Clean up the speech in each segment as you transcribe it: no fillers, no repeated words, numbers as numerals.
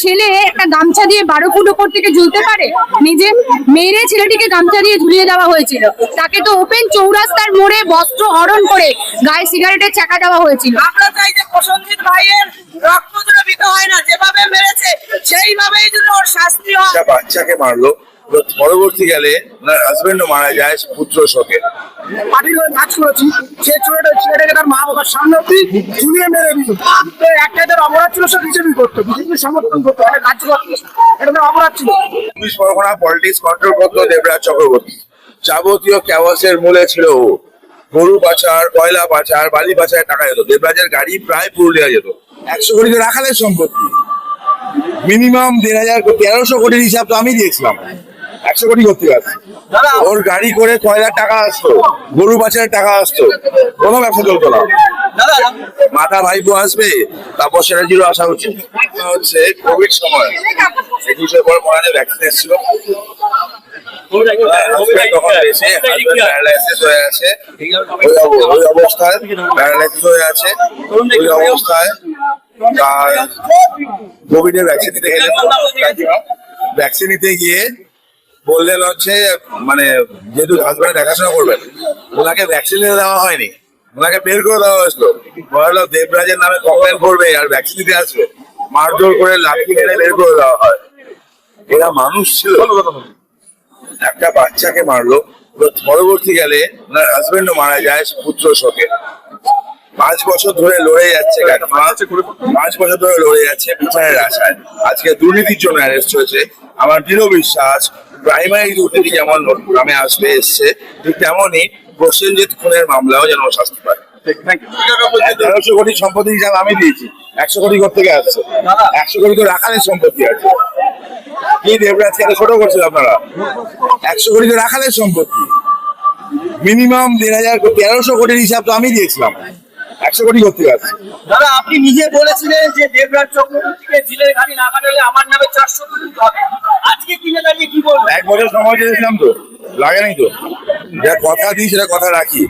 ছেলে একটা গামছা দিয়ে 12 ফুট উপর থেকে ঝুলতে পারে? নিজে মেরে ছেলেটিকে গামছা দিয়ে ঝুলিয়ে দেওয়া হয়েছিল, তাকে তো ওপেন চৌরাস্তার মোড়ে বস্ত্র হরণ করে গায়ে সিগারেটের চাকা দেওয়া হয়েছিল। আমরা চাই যে প্রসেনজিৎ ভাইয়ের রক্ত যেন দিতে হয় না, যেভাবে মেরেছে সেইভাবেই যেন ওর শাস্তি হয়। বাচ্চাকে মারলো, পরবর্তীকালে ওনার হাজবেন্ডও মারা যায় পুত্র শোকে। পার্টির হয়ে কাজ করেছি, সে ছেলেটাকে তার মা বাবার সামনে অব্দি ঝুলিয়ে মেরে দিল। তো একটা তার অপরাধ ছিল, সে বিজেপি করতো, বিজেপি সমর্থন করতো, একটা কাজ করতো, এটা তার অপরাধ ছিল। পুলিশ পরগনা পলিটিক্স কন্ট্রোল করতো দেবরাজ চক্রবর্তী। যাবতীয় ক্যাওয়াসের মূলে ছিল ও। গরু পাচার, কয়লা পাচার, বালি পাচার টাকা যেত। দেবরাজের গাড়ি প্রায় পুরুলিয়া যেত। 100 কোটি তো রাখালের সম্পত্তি, মিনিমাম 1300 কোটির হিসাব তো আমি দিয়েছিলাম। 100 কোটি করতে পারছে। ওর গাড়ি করে কয়লার টাকা আসতো, গরু পাচারের টাকা আসতো, কোনো ব্যবসা চলতো না। মাথা ভাইপো আসবে, তারপর সেটাজিরও আসা উচিত। হচ্ছে কোভিড সময় 21 পর মনে হয় ভ্যাকসিন এসেছিল, তখন এসে প্যারালাইসিস হয়ে আছে, ওই অবস্থায় প্যারালাইসিস হয়ে আছে, ওই অবস্থায় তার কোভিডের ভ্যাকসিন দিতে গেলে ভ্যাকসিন নিতে গিয়ে বললেন হচ্ছে মানে যেহেতু হাজবেন্ড দেখাশোনা করবেন, ওনাকে ভ্যাকসিন দেওয়া হয়নি, ওনাকে বের করে দেওয়া হয়েছিল। বললো দেবরাজের নামে কমপ্লেন করবে আর ভ্যাকসিন দিতে আসবে, মারধর করে লাঠি মেরে বের করে দেওয়া হয়। এরা মানুষ ছিল? একটা বাচ্চাকে মারলো, পরবর্তীকালে ওনার হাজবেন্ডও মারা যায় পুত্র শোকে। 5 বছর ধরে লড়ে যাচ্ছে, 5 বছর ধরে লড়ে যাচ্ছে বিচারের আশায়। আজকে দুর্নীতির জন্য অ্যারেস্ট হয়েছে। আমার দৃঢ় বিশ্বাস প্রাইমারি দুর্নীতি যেমন নামে আসবে এসছে, ঠিক তেমনই প্রসেনজিৎ খুনের মামলাও যেন শাস্তি পায়। 1300 কোটি সম্পত্তি হিসাবে আমি দিয়েছি, 100 কোটি থেকে আসছে। 100 কোটি তো রাখালের সম্পত্তি আছে। কি দেবরাজকে এত ছোট করছিল আপনারা? 100 কোটি তো রাখালের সম্পত্তি, মিনিমাম 1300 কোটির হিসাব তো আমি দিয়েছিলাম। 100 কোটি করতে পারছে। দাদা, আপনি নিজে বলেছিলেন যে দেবরাজ চক্রবর্তীকে জেলের ঘানি না কাটালে আমার নামে 400 কোটি হবে। আজকে কিনে দাঁড়িয়ে কি বলবেন? 1 বছর সময় দিয়েছিলাম তো, লাগে নাই তো। যা কথা দিই সেটা কথা রাখি।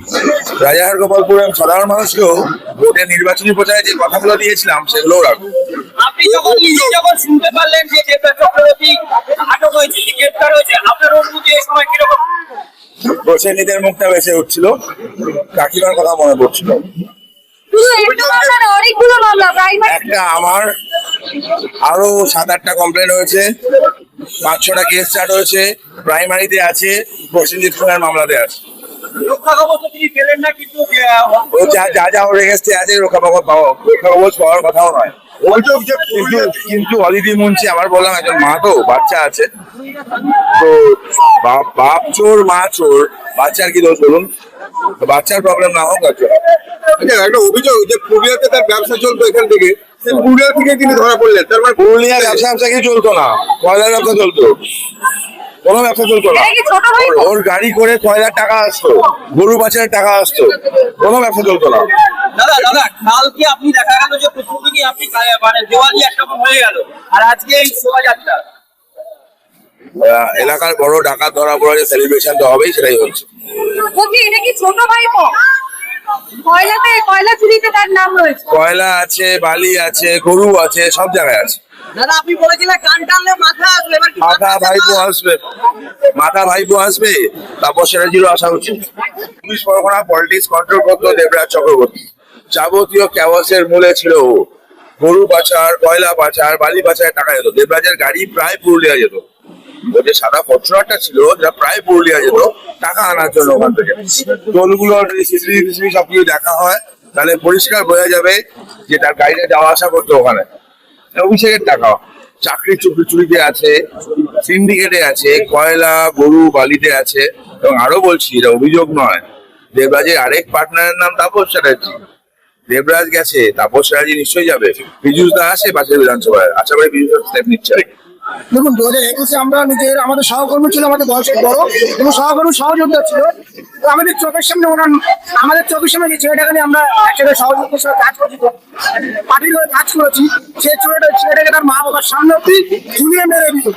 রাজাহার গোপালপুরের সাধারণ মানুষকেও ভোটের নির্বাচনী প্রচারে যে কথাগুলো দিয়েছিলাম সেগুলোও রাখবো। আপনি যখন নিজে যখন শুনতে পারলেন যে দেবরাজ চক্রবর্তী আটক হয়েছে, গ্রেফতার হয়েছে, আপনার অনুভূতি এই সময় কিরকম? প্রসেনজিতের মুখটা বেঁচে উঠছিল, কাকিমার কথা মনে পড়ছিল। একটা আমার আরো 7-8টা কমপ্লেন হয়েছে, 5-6টা কেস স্টার্ট হয়েছে, প্রাইমারিতে আছে, প্রসেনজিৎ খুনের মামলাতে আছে। রক্ষা কবচ তিনি পেলেন না, কিন্তু ও যা ওর রেগেস্টে আছে রক্ষা কবচ পাওয়ার কথাও নয়। কিন্তু অদিতি মুন্সি, আবার বললাম একজন মা তো বাচ্চা আছে, তো বাপ চোর মা চোর, বাচ্চার কি দোষ বলুন? বাচ্চার প্রবলেম না হোক। একটা অভিযোগ যে পুরুলিয়াতে তার ব্যবসা চলতো, এখান থেকে পুরুলিয়া থেকে তিনি ধরা পড়লেন। তার মানে পুরুলিয়ার ব্যবসা কি চলতো না, কয়লার ব্যবসা চলতো, কোনো ব্যবসা চলতো না। ওর গাড়ি করে কয়লার টাকা আসতো, গরু পাচারের টাকা আসতো, কোনো ব্যবসা চলতো না। দাদা কালকে আপনি দেখা গেল যে প্রথমদিনই আপনি মানে দেওয়ালি একরকম হয়ে গেল, আর আজকে এই শোভাযাত্রা এলাকার বড় ডাকাত ধরা পড়া, যে সেলিব্রেশন তো হবেই, সেটাই হচ্ছে। এটা কি ছোট ভাইপো? কয়লা চুরিতে তার নাম রয়েছে। কয়লা আছে, বালি আছে, গরু আছে, সব জায়গায় আছে। দাদা আপনি বলেছিলেন কান টানলে মাথা আসবে, এবার কি মাথা ভাইপো আসবে, মাথা ভাইপো আসবে, তারপর সেটাজিরও আসা উচিত। পুলিশ পরগনা পলিটিক্স কন্ট্রোল করতো দেবরাজ চক্রবর্তী। যাবতীয় ক্যাওয়াসের মূলে ছিল ও। গরু পাচার, কয়লা পাচার, বালি পাচারের টাকা যেত। দেবরাজের গাড়ি প্রায় পুরুলিয়া যেত। যে সাদা ফরচুনারটা ছিল, যা প্রায় পুরুলিয়া যেত টাকা আনার জন্য ওখান থেকে। টোলগুলো সিসিটিভি সবকিছু দেখা হয়, তাহলে পরিষ্কার বোঝা যাবে যে তার গাড়িতে যাওয়া আসা করতো ওখানে। অভিষেকের টাকা চাকরি চুরিতে আছে, সিন্ডিকেটে আছে, কয়লা গরু বালিতে আছে। এবং আরো বলছি, এটা অভিযোগ নয়, দেবরাজের আরেক পার্টনারের নাম তাপস চ্যাটার্জি। দেবরাজ গেছে, তাপস চ্যাটার্জি নিশ্চয়ই যাবে। পীযুষ দা আসে পাশের বিধানসভায়, আশা করি পীযুষ স্টেপ নিচ্ছে। দেখুন 2021-এ আমরা আমাদের সহকর্মী ছিল, আমাদের বয়সের বড় এবং সহকর্মী সহযোদ্ধা ছিল। তো আমাদের চোখের সামনে আমাদের চোখের সামনে যে ছেলেটাকে নিয়ে আমরা একসাথে সহযোগিতার সাথে কাজ করছি, পার্টির হয়ে কাজ করেছি, সেই ছেলেটাকে তার মা বাবার সামনে অব্দি ঝুলিয়ে মেরে দিত।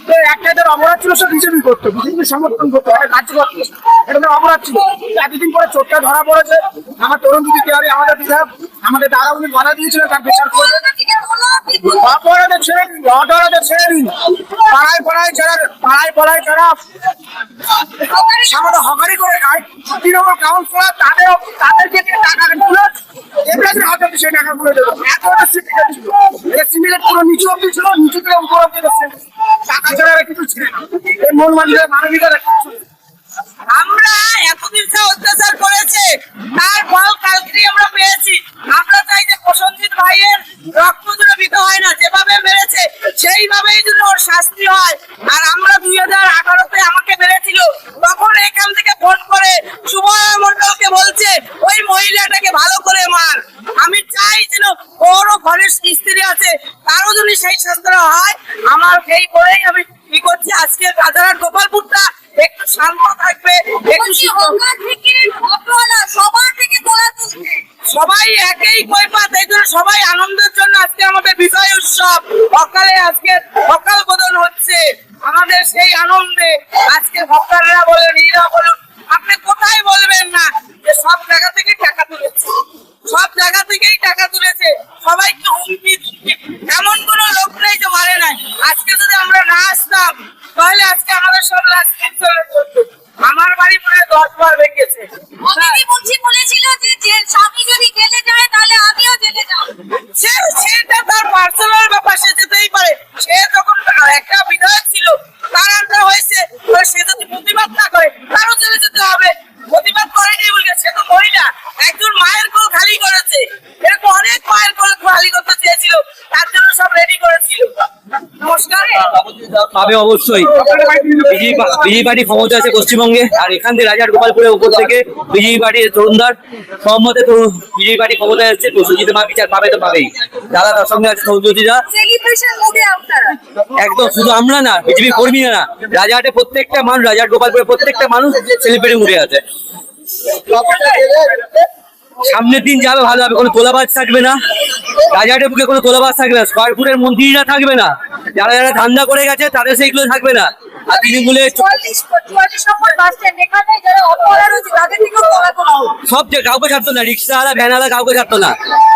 তো একটা তার অপরাধ ছিল, সে বিজেপি করতো, বিজেপি সমর্থন করতো, একটা কাজ করতো, এটা তার অপরাধ ছিল। এতদিন পরে চোরটা ধরা পড়েছে। আমার তরুণ দিদি আমাদের বিধায়ক আমাদের দ্বারা উনি বাধা দিয়েছিল তার বিচার করবে। অপরাধে ছেড়ে দিন, অপরাধে ছেড়ে দিন। পাড়ায় পাড়ায় যারা সামান্য হকারি করে খায়, তৃণমূল কাউন্সিলর তাদেরকে টাকা গুলো এমনি হাতে সেই টাকাগুলো দেবো। এত সিমিলেট পুরো নিচু অব্দি ছিল, নিচু থেকে উপর অব্দি টাকা ছাড়া আর কিছু ছিল না। এই মন মানুষের মানবিকতা কিছু নেই। আমরা এতদিন যা অত্যাচার করেছে তার ফল কালকে আমরা পেয়েছি। আমরা চাই যে প্রসঞ্জিৎ ভাইয়ের রক্ত যেন বৃথা হয় না, যেভাবে মেরেছে সেইভাবেই যেন ওর শাস্তি হয়। আর আমরা 2018-তে আমাকে মেরেছিল, তখন এখান থেকে ফোন করে সুবর্ণা মণ্ডলকে বলছে ওই মহিলাটাকে ভালো করে মার। আমি চাই যেন ওরও ঘরের স্ত্রী আছে, তারও যদি সেই শাস্তিটা হয়। আমার সেই বলেই আমি কি করছি, আজকে রাজারহাট গোপালপুরটা একটু শান্ত থাকবে, একটু সবাই একই কৈফাত, এই জন্য সবাই আনন্দের জন্য আজকে আমাদের বিজয় উৎসব। সকালে আজকে সকাল বোধন হচ্ছে আমাদের সেই আনন্দে। আজকে ভক্তরা বলেন, এরা বলুন, আপনি কোথায় বলবেন না যে সব জায়গা থেকে টাকা তুলেছে, সব জায়গা থেকেই টাকা তুলেছে। সবাইকে হুমকি এমন কোন লোক নেই যে মারে নাই। আজকে যদি আমরা না আসতাম তাহলে আজকে আমাদের সব লাস্ট চলে করতো। আমার বাড়ি প্রায় 10 বার ভেঙেছে। বলেছিল যে স্বামী যদি জেলে যায় তাহলে আমিও জেলে যাব। সেটা তার পার্সোনাল ব্যাপার, সে যেতেই পারে। সে যখন একটা বিধায়ক ছিল, তার আন্ডার হয়েছে, সে যদি প্রতিবাদ না করে তারও চলে যেতে হবে। প্রতিবাদ করেনি বলে সে তো মহিলা, একজন মায়ের কোল খালি করেছে। এরকম অনেক মায়ের কোল খালি করতে চেয়েছিল, তার জন্য সব রেডি করেছিল। নমস্কার। পাবে অবশ্যই। বিজেপি পার্টি ক্ষমতা আছে পশ্চিমবঙ্গে, আর এখান থেকে রাজারহাট গোপালপুরের উপর থেকে বিজেপি পার্টির তরুণদার সহমতে তো বিজেপি পার্টি ক্ষমতায় আসছে। প্রসেনজিৎ মা বিচার পাবে তো পাবেই। দাদা তার সঙ্গে আছে সৌজ্যোতিরা। একদম, শুধু আমরা না, বিজেপি কর্মীরা না, রাজারহাটে প্রত্যেকটা মানুষ, রাজারহাট গোপালপুরের প্রত্যেকটা মানুষ সেলিব্রেটি মুডে আছে। সামনের দিন যাবে ভালো হবে, কোনো তোলাবাজ থাকবে না রাজারহাটের বুকে, কোনো তোলাবাজ থাকবে না। স্কয়ার ফুটের মন্ত্রীরা থাকবে না, যারা যারা ধান্দা করে গেছে তাদের সেইগুলো থাকবে না। আর তৃণমূলের সব যে কাউকে ছাড়তো না, রিক্সাওয়ালা ভ্যানওয়ালা কাউকে ছাড়তো না।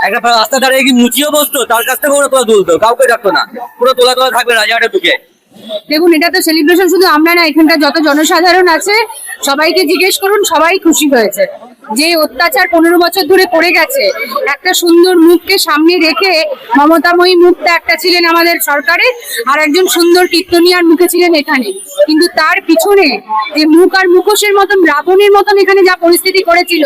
একটা রাস্তা দাঁড়িয়ে কি মুচিও বসতো, তার কাছ থেকে ওরা তোলা তুলতো, কাউকে ছাড়তো না। পুরো তোলা থাকবে রাজারহাটের বুকে। দেখুন, এটা তো সেলিব্রেশন শুধু আমরা না, এখানকার যত জনসাধারণ আছে সবাইকে জিজ্ঞেস করুন, সবাই খুশি হয়েছে। যে অত্যাচার 15 বছর ধরে করে গেছে, একটা সুন্দর মুখকে সামনে রেখে, মমতাময়ী মুখটা একটা ছিলেন আমাদের সরকারে, আর একজন সুন্দর কীর্তনিয়ার মুখে ছিলেন এখানে। কিন্তু তার পিছনে যে মুখ আর মুখোশের মতন, রাবণের মতন এখানে যা পরিস্থিতি করেছিল,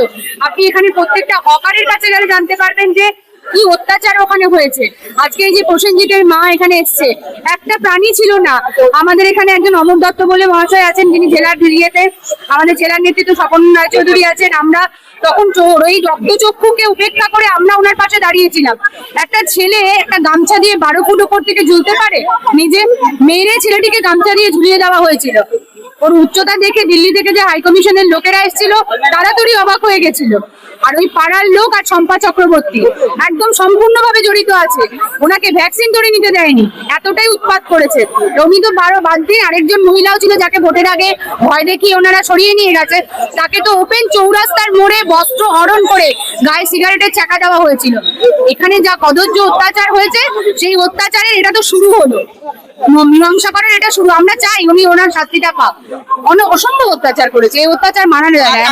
আপনি এখানে প্রত্যেকটা হকারের কাছে গেলে জানতে পারবেন যে কি অত্যাচার ওখানে হয়েছে। আজকে এই যে প্রসেনজিতের মা এখানে এসছে, একটা প্রাণী ছিল না। আমাদের এখানে একজন অমর দত্ত বলে মহাশয় আছেন, যিনি জেলার ইয়েতে, আমাদের জেলার নেতৃত্ব স্বপন রায়চৌধুরী আছেন। আমরা তখন ওই রক্তচক্ষুকে উপেক্ষা করে আমরা ওনার পাশে দাঁড়িয়েছিলাম। একটা ছেলে একটা গামছা দিয়ে 12 ফুট উপর থেকে ঝুলতে পারে? নিজে মেরে ছেলেটিকে গামছা দিয়ে ঝুলিয়ে দেওয়া হয়েছিল। ওর উচ্চতা দেখে দিল্লি থেকে যে হাই কমিশনের লোকেরা এসেছিল তাড়াতাড়ি অবাক হয়ে গেছিল। আর ওই পাড়ার লোক আর শম্পা চক্রবর্তী একদম সম্পূর্ণভাবে জড়িত আছে। ওনাকে ভ্যাকসিন ধরে নিতে দেয়নি, এতটাই উৎপাত করেছে। রমি তো বাদ দিয়ে আরেকজন মহিলাও ছিল, যাকে ভোটের আগে ভয় দেখিয়ে ওনারা সরিয়ে নিয়ে গেছে। তাকে তো ওপেন চৌরাস্তার মোড়ে বস্ত্র হরণ করে গায়ে সিগারেটের চাকা দেওয়া হয়েছিল। এখানে যা কদর্য অত্যাচার হয়েছে, সেই অত্যাচারের এটা তো শুরু হলো, মীমাংসা করার এটা শুরু। আমরা চাই উনি ওনার শাস্তিটা পাক। অসম্ভব অত্যাচার করেছে, এই অত্যাচার মানা যায় না।